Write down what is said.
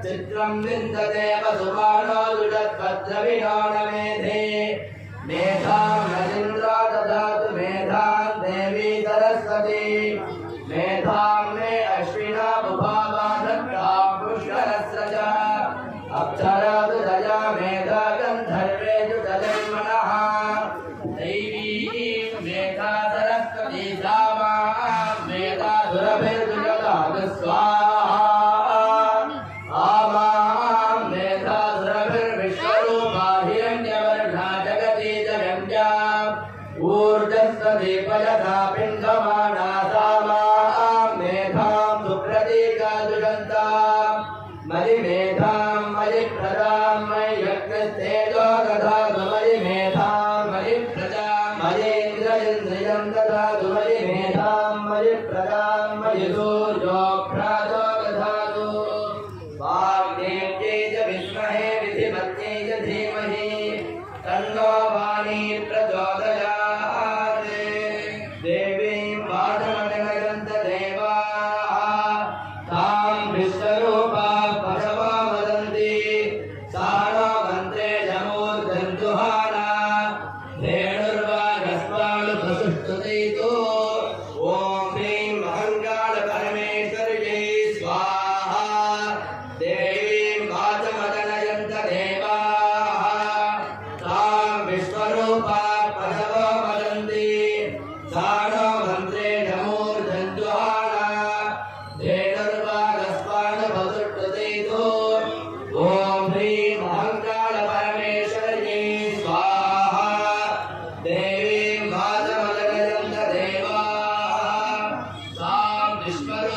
चित्रं विन्दते वसुमानो दुषत्पत्रविनोणमेधे मेधां नरेन्द्रो ददातु मेधां देवी सरस्वती मेधां मे अश्विना बुभावा दत्तां पुष्करस्रजा अप्सरासु दया मेधा गन्धर्वेषु दजन्मनः दैवी मेधा सरस्वती सामा मेधा सुरभिर्दुजदातु स्वाहा ऊर्जस्वदीपयथा पिण्डमाना सामां मेधां सुप्रतीकादुषन्ता मयिमेधां मयिप्रदां मय्यग्निस्तेजो दधातु मयिमेधां मयिप्रदां मयीन्द्रियं दधातु मयिमेधां मयिप्रदां मयिसूर्योऽभ्राजो दधातु वाग्देव्यै च विद्महे विधिमत्यै च धीमहि तन्नो वाणी प्रचोदयात् This